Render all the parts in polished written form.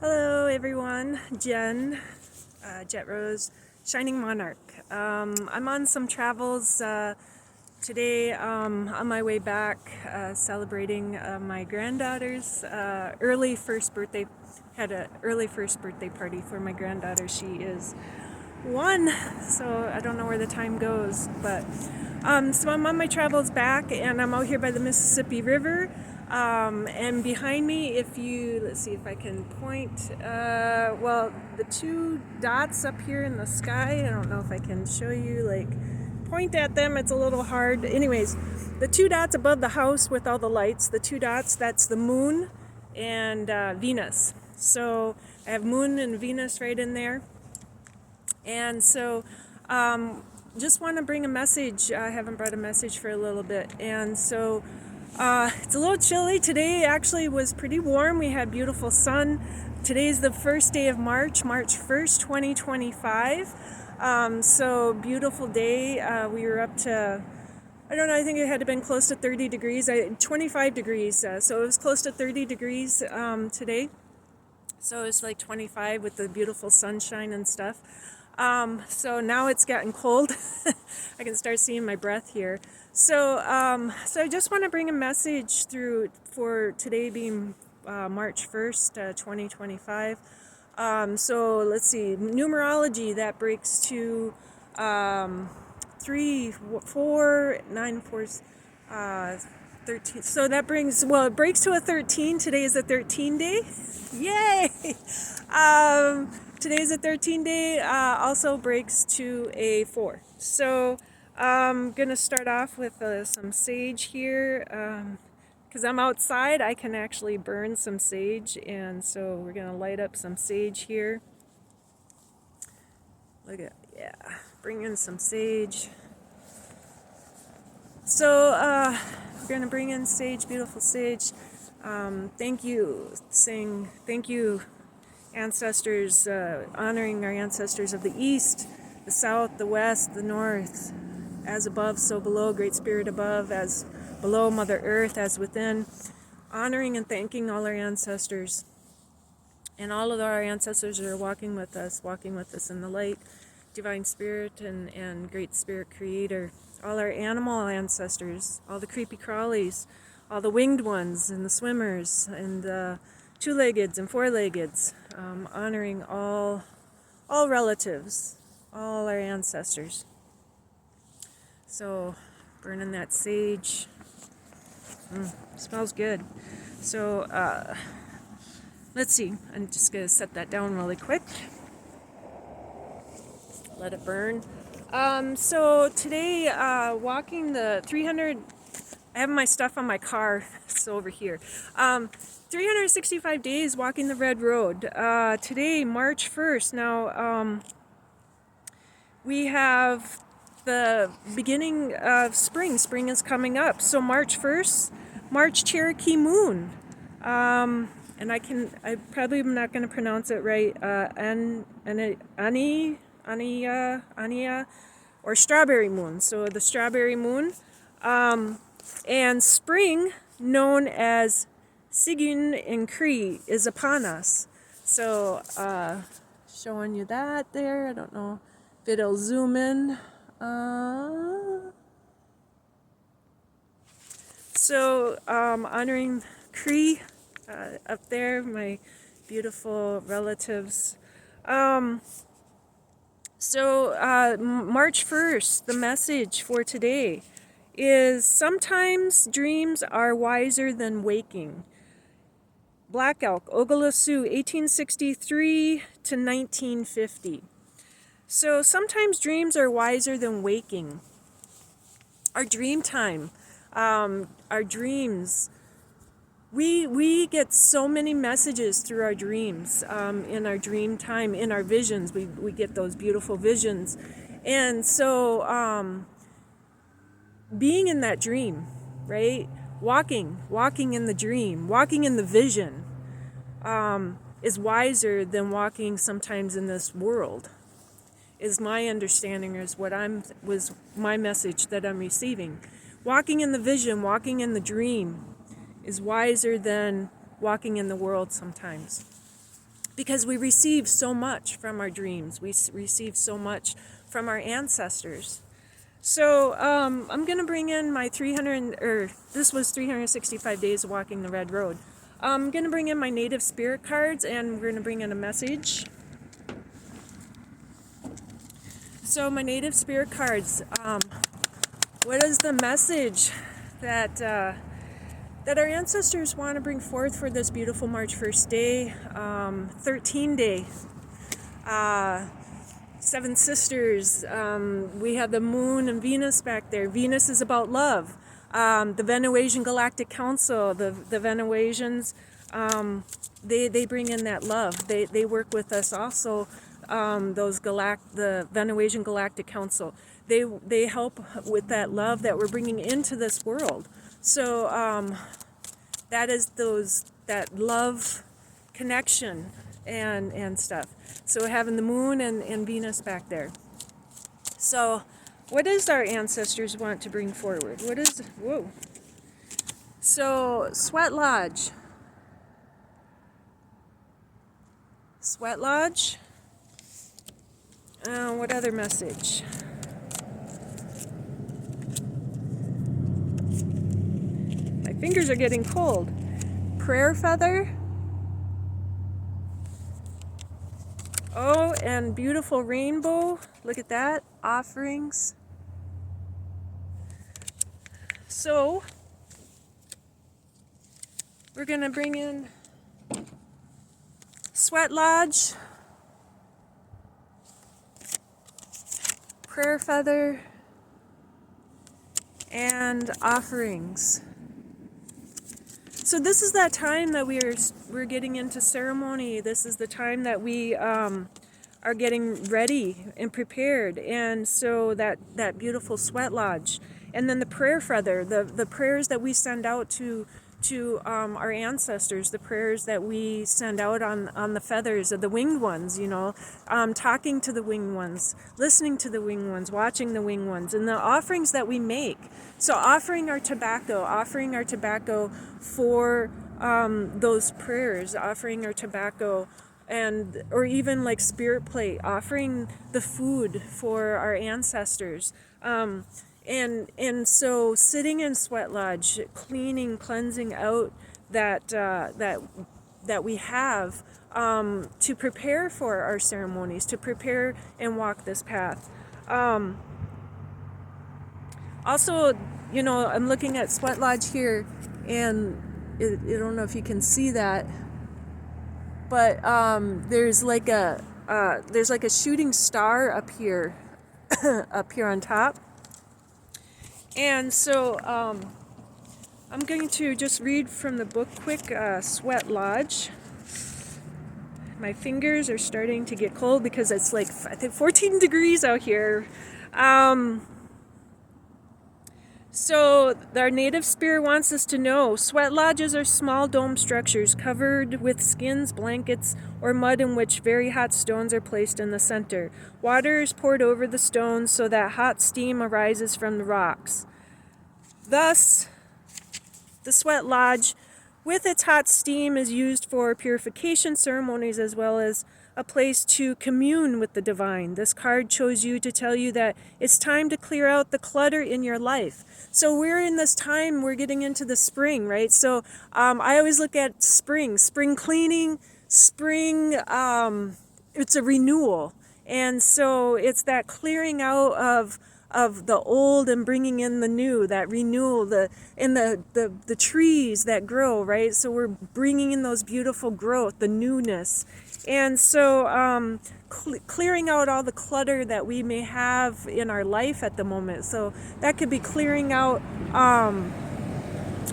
Hello everyone, Jen, Jet Rose, Shining Monarch. I'm on some travels today on my way back, celebrating my granddaughter's early first birthday. Had an early first birthday party for my granddaughter. She is 1, so I don't know where the time goes, but so I'm on my travels back, and I'm out here by the Mississippi River. And behind me, let's see if I can point, well, the 2 dots up here in the sky, I don't know if I can show you, point at them, it's a little hard. Anyways, the 2 dots above the house with all the lights, the 2 dots, that's the moon and Venus. So I have moon and Venus right in there. And so, just want to bring a message. I haven't brought a message for a little bit. And so, it's a little chilly. Today actually was pretty warm. We had beautiful sun. Today's the first day of March 1st, 2025. So beautiful day. We were up to, I don't know, I think it had been close to 30 degrees, 25 degrees. So it was close to 30 degrees today. So it's like 25 with the beautiful sunshine and stuff. So now it's getting cold. I can start seeing my breath here. So I just want to bring a message through for today being March 1st, 2025. So let's see, numerology, that breaks to 3, 4, 9, 4, 13. So that brings, well, it breaks to a 13. Today is a 13 day. Yay! Today's a 13 day, also breaks to a 4. So I'm going to start off with some sage here. Because I'm outside, I can actually burn some sage. And so we're going to light up some sage here. Look at, yeah, bring in some sage. So we're going to bring in sage, beautiful sage. Thank you, saying thank you, ancestors, honoring our ancestors of the east, the south, the west, the north, as above, so below, great spirit above, as below, Mother Earth, as within, honoring and thanking all our ancestors. And all of our ancestors are walking with us in the light, divine spirit and great spirit creator. All our animal ancestors, all the creepy crawlies, all the winged ones and the swimmers and the 2-leggeds and 4-leggeds, honoring all relatives, all our ancestors. So burning that sage, smells good. So let's see, I'm just going to set that down really quick. Let it burn. So today, walking the 300, I have my stuff on my car, it's over here. 365 days walking the red road. Today, March 1st. Now, we have the beginning of spring. Spring is coming up. So March 1st, March Cherokee moon. And I probably am not going to pronounce it right. Ania, or strawberry moon. So the strawberry moon. And spring, known as Sigun in Cree, is upon us. So, showing you that there. I don't know if it'll zoom in. So, honoring Cree up there, my beautiful relatives. So, March 1st, the message for today is sometimes dreams are wiser than waking. Black Elk, Oglala-Sioux, 1863 to 1950. So sometimes dreams are wiser than waking. Our dream time, our dreams, we get so many messages through our dreams, in our dream time, in our visions. We get those beautiful visions. And so being in that dream, right? Walking in the dream, walking in the vision, is wiser than walking sometimes in this world, is my understanding, was my message that I'm receiving. Walking in the vision, walking in the dream is wiser than walking in the world sometimes. because we receive so much from our dreams. We receive so much from our ancestors. So I'm going to bring in my this was 365 days of walking the red road. I'm going to bring in my native spirit cards, and we're going to bring in a message. So my native spirit cards, what is the message that our ancestors want to bring forth for this beautiful March 1st day, 13 day, Seven Sisters? We have the Moon and Venus back there. Venus is about love. The Venusian Galactic Council, the Venusians, they bring in that love. They work with us also. The Venusian Galactic Council, they help with that love that we're bringing into this world. So that is that love connection and stuff. So having the Moon and Venus back there. So what does our ancestors want to bring forward? So Sweat Lodge. What other message? My fingers are getting cold. Prayer feather. Oh, and beautiful rainbow. Look at that. Offerings. So, we're going to bring in Sweat Lodge, prayer feather, and offerings. So this is that time that we're getting into ceremony. This is the time that we are getting ready and prepared. And so that beautiful Sweat Lodge, and then the prayer feather, the prayers that we send out to our ancestors, the prayers that we send out on the feathers of the winged ones, talking to the winged ones, listening to the winged ones, watching the winged ones, and the offerings that we make. So offering our tobacco for those prayers, offering our tobacco, or even like spirit plate, offering the food for our ancestors. And so sitting in Sweat Lodge, cleansing out that we have to prepare for our ceremonies, to prepare and walk this path. Also, I'm looking at Sweat Lodge here, and I don't know if you can see that, but there's like a shooting star up here, up here on top. And so I'm going to just read from the book quick, Sweat Lodge. My fingers are starting to get cold because it's like, I think, 14 degrees out here. So our native spirit wants us to know, sweat lodges are small dome structures covered with skins, blankets, or mud in which very hot stones are placed in the center. Water is poured over the stones so that hot steam arises from the rocks. Thus, the sweat lodge with its hot steam is used for purification ceremonies as well as a place to commune with the divine. This card chose you to tell you that it's time to clear out the clutter in your life. So we're in this time, we're getting into the spring, right? So I always look at spring cleaning, it's a renewal. And so it's that clearing out of the old and bringing in the new, that renewal, the trees that grow, right? So we're bringing in those beautiful growth, the newness. And so clearing out all the clutter that we may have in our life at the moment. So that could be clearing out,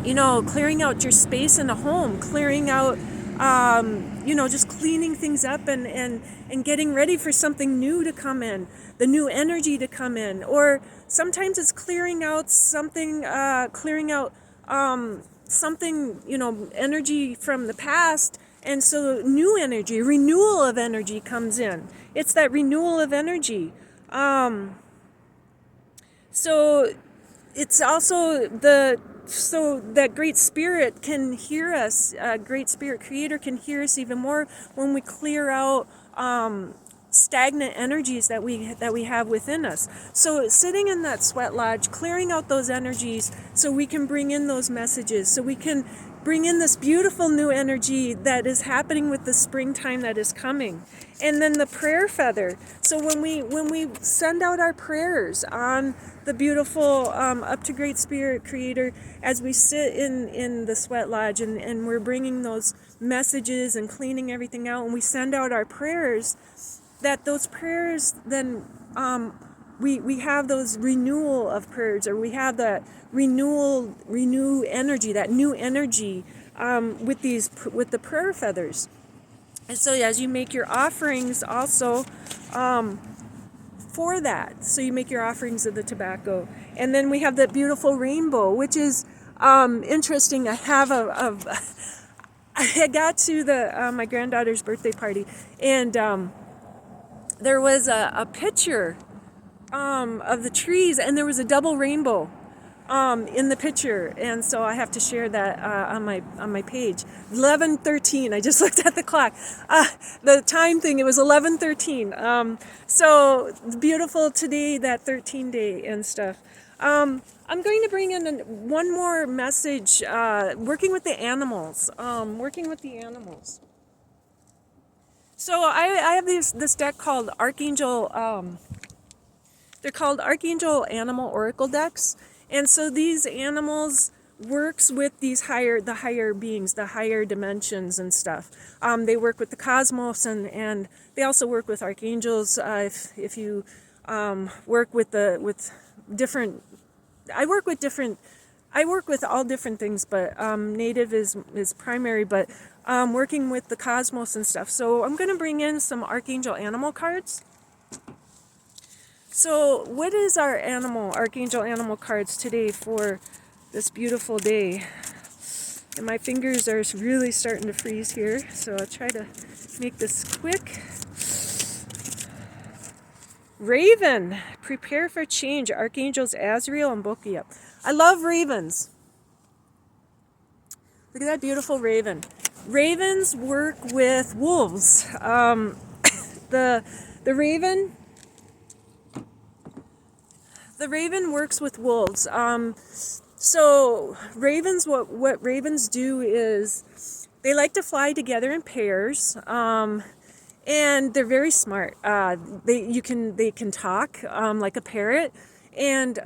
clearing out your space in a home, clearing out, just cleaning things up and getting ready for something new to come in, the new energy to come in. Or sometimes it's clearing out something, energy from the past. And so new energy, renewal of energy comes in. It's that renewal of energy. So it's also so that Great Spirit can hear us, Great Spirit Creator can hear us even more when we clear out stagnant energies that we have within us. So sitting in that sweat lodge, clearing out those energies so we can bring in those messages, so we can bring in this beautiful new energy that is happening with the springtime that is coming. And then the prayer feather. So when we send out our prayers on the beautiful up to Great Spirit Creator, as we sit in the sweat lodge and we're bringing those messages and cleaning everything out, and we send out our prayers, that those prayers then we have those renewal of prayers, or we have that renew energy, that new energy with the prayer feathers. And so as you make your offerings also for that, so you make your offerings of the tobacco. And then we have that beautiful rainbow, which is interesting. I have I got to my granddaughter's birthday party, and there was a picture of the trees, and there was a double rainbow in the picture, and so I have to share that on my page. 11:13. I just looked at the clock. The time thing. It was 11:13. So beautiful today, that 13 day and stuff. I'm going to bring in one more message. Working with the animals. So I have this deck called Archangel. They're called Archangel Animal Oracle decks. And so these animals works with the higher beings, the higher dimensions and stuff. They work with the cosmos, and they also work with archangels. If you work with different, I work with all different things, but native is primary, but working with the cosmos and stuff. So I'm going to bring in some Archangel Animal cards. So what is our Archangel Animal cards today for this beautiful day? And my fingers are really starting to freeze here, so I'll try to make this quick. Raven, prepare for change. Archangels Azrael and Bokia. I love ravens. Look at that beautiful raven. Ravens work with wolves. The raven works with wolves. So ravens, what ravens do is they like to fly together in pairs, and they're very smart. They can talk like a parrot, and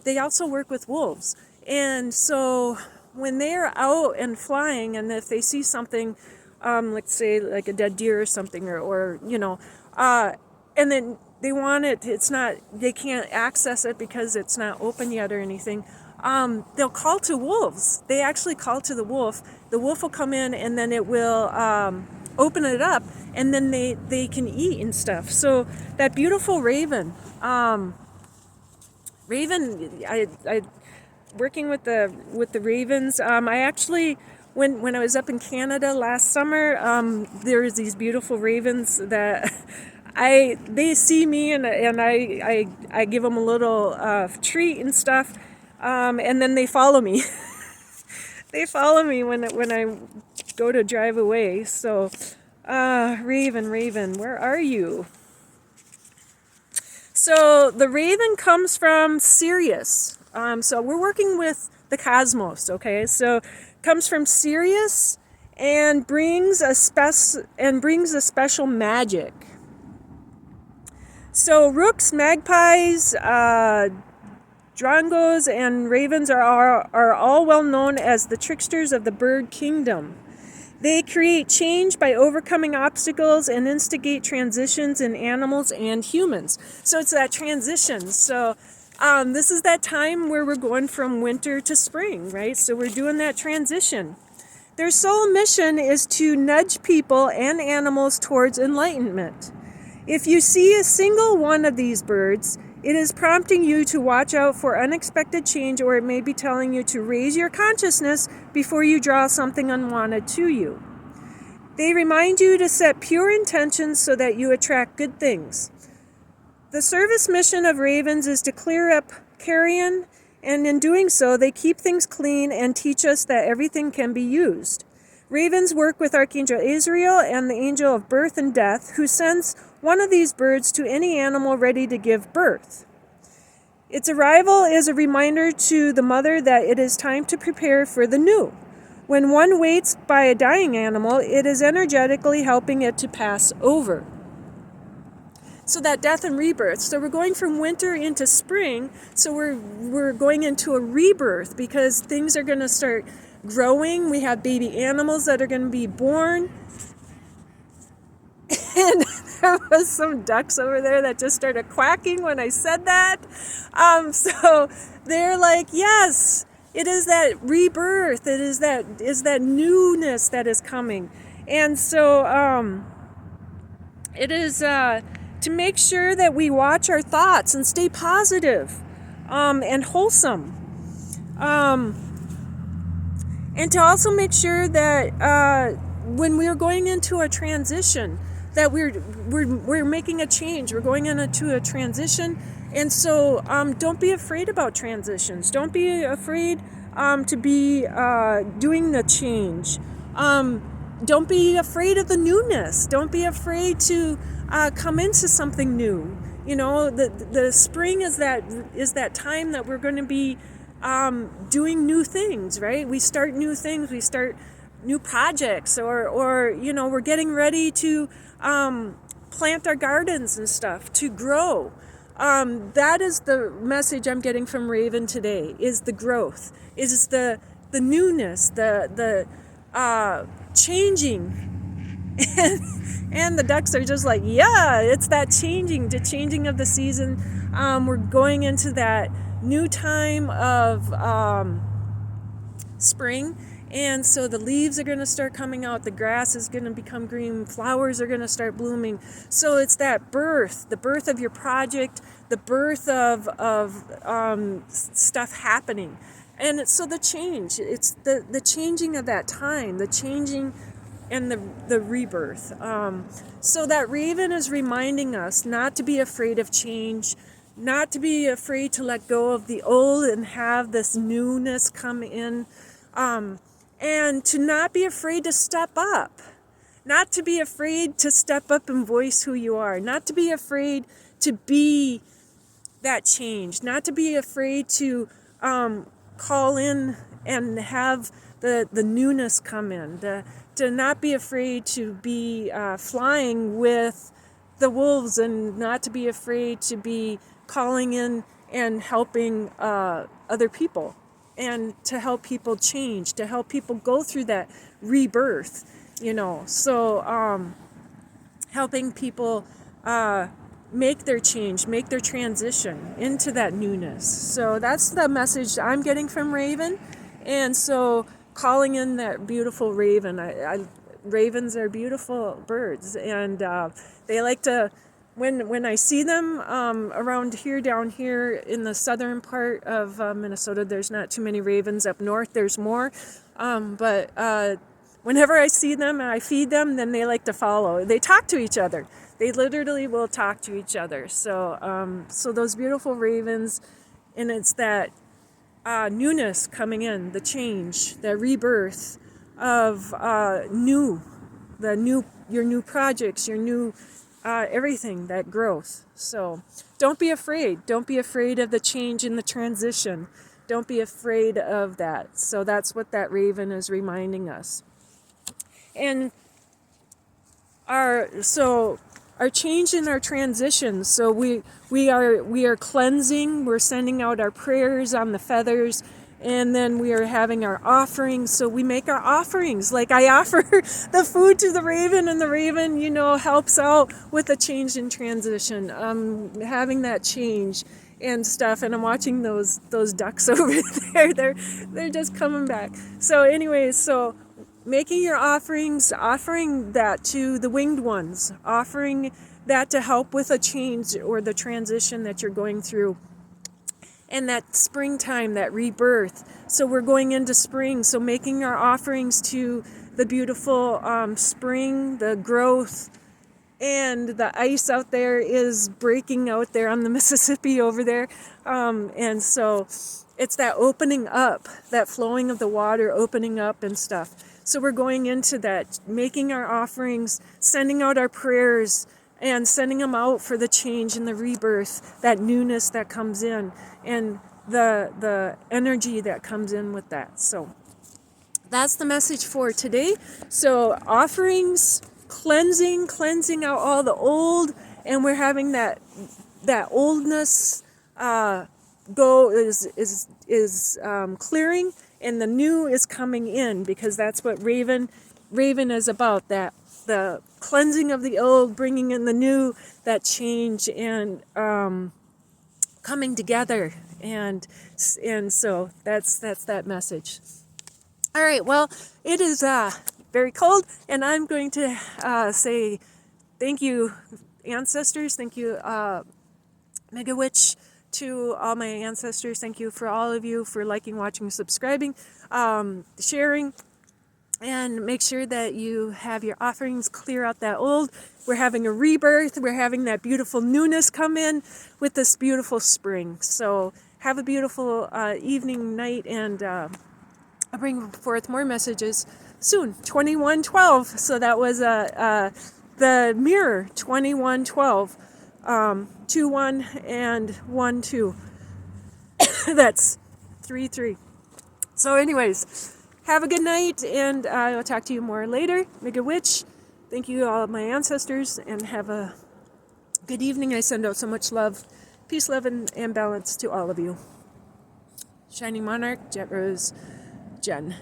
they also work with wolves. And so when they're out and flying, and if they see something, let's say like a dead deer or something, or and then they want it, they can't access it because it's not open yet or anything, they'll call to wolves. They actually call to the wolf. The wolf will come in, and then it will open it up, and then they can eat and stuff. So that beautiful raven, I working with the ravens. I actually, when I was up in Canada last summer, there was these beautiful ravens that they see me, and I give them a little treat and stuff, and then they follow me. They follow me when I go to drive away. So, Raven, where are you? So the raven comes from Sirius. So we're working with the cosmos, okay? So comes from Sirius and brings a special magic. So rooks, magpies, drongos, and ravens are all well known as the tricksters of the bird kingdom. They create change by overcoming obstacles and instigate transitions in animals and humans. So it's that transition. So this is that time where we're going from winter to spring, right? So we're doing that transition. Their sole mission is to nudge people and animals towards enlightenment. If you see a single one of these birds, it is prompting you to watch out for unexpected change, or it may be telling you to raise your consciousness before you draw something unwanted to you. They remind you to set pure intentions so that you attract good things. The service mission of ravens is to clear up carrion And in doing so, they keep things clean and teach us that everything can be used. Ravens work with Archangel Azrael and the angel of birth and death, who sends one of these birds to any animal ready to give birth. Its arrival is a reminder to the mother that it is time to prepare for the new. When one waits by a dying animal, it is energetically helping it to pass over. So that death and rebirth. So we're going from winter into spring. So we're going into a rebirth because things are going to start growing. We have baby animals that are going to be born. And there was some ducks over there that just started quacking when I said that. So they're like, yes, it is that rebirth. It is that newness that is coming. And so it is to make sure that we watch our thoughts and stay positive and wholesome. And to also make sure that when we're going into a transition, that we're making a change. We're going into a transition. And so don't be afraid about transitions. Don't be afraid to be doing the change. Don't be afraid of the newness. Don't be afraid to come into something new. You know, the spring is that time that we're going to be doing new things, right? We start new things. We start new projects, or you know, we're getting ready to plant our gardens and stuff to grow. That is the message I'm getting from Raven today, is the growth, is the newness, the changing. And the ducks are just like, yeah, it's that changing, the changing of the season. We're going into that new time of spring. And so the leaves are going to start coming out. The grass is going to become green. Flowers are going to start blooming. So it's that birth, the birth of your project, the birth of stuff happening. And so the change, it's the changing of that time, the changing and the rebirth. So that Raven is reminding us not to be afraid of change, not to be afraid to let go of the old and have this newness come in. And to not be afraid to step up, not to be afraid to step up and voice who you are, not to be afraid to be that change, not to be afraid to call in and have the newness come in, to not be afraid to be flying with the wolves, and not to be afraid to be calling in and helping other people. And to help people change, to help people go through that rebirth, you know. So helping people make their change, make their transition into that newness. So that's the message I'm getting from Raven. And so calling in that beautiful Raven. Ravens are beautiful birds, and they like to, when I see them around here, down here in the southern part of Minnesota, there's not too many ravens. Up north, there's more. But whenever I see them and I feed them, then they like to follow. They talk to each other. They literally will talk to each other. So, so those beautiful ravens, and it's that newness coming in, the change, the rebirth of your new projects, your new everything, that growth. So don't be afraid. Don't be afraid of the change in the transition. Don't be afraid of that. So that's what that Raven is reminding us. And our change in our transition. So we are cleansing. We're sending out our prayers on the feathers. And then we are having our offerings. So we make our offerings. Like I offer the food to the Raven, and the Raven, you know, helps out with the change in transition. Having that change and stuff. And I'm watching those ducks over there. They're just coming back. So anyways, so making your offerings, offering that to the winged ones, offering that to help with a change or the transition that you're going through. And that springtime, that rebirth. So we're going into spring. So making our offerings to the beautiful spring, the growth, and the ice out there is breaking out there on the Mississippi over there. And so it's that opening up, that flowing of the water, opening up and stuff. So we're going into that, making our offerings, sending out our prayers, and sending them out for the change and the rebirth, that newness that comes in, and the energy that comes in with that. So that's the message for today. So offerings, cleansing out all the old, and we're having that oldness is clearing, and the new is coming in, because that's what Raven is about, that the cleansing of the old, bringing in the new, that change, and coming together, and so that's that message. All right, well, it is very cold, and I'm going to say thank you, ancestors. Thank you, Mega Witch, to all my ancestors. Thank you for all of you for liking, watching, subscribing, sharing, and make sure that you have your offerings, clear out that old. We're having a rebirth. We're having that beautiful newness come in with this beautiful spring. So have a beautiful evening, night, and I'll bring forth more messages soon. 2112. So that was the mirror, 2112. 2-1 and 1-2. That's 3-3. So anyways, have a good night, and I'll talk to you more later. Mega Witch, thank you all of my ancestors, and have a good evening. I send out so much love, peace, love, and balance to all of you. Shining Monarch, Jet Rose, Jen.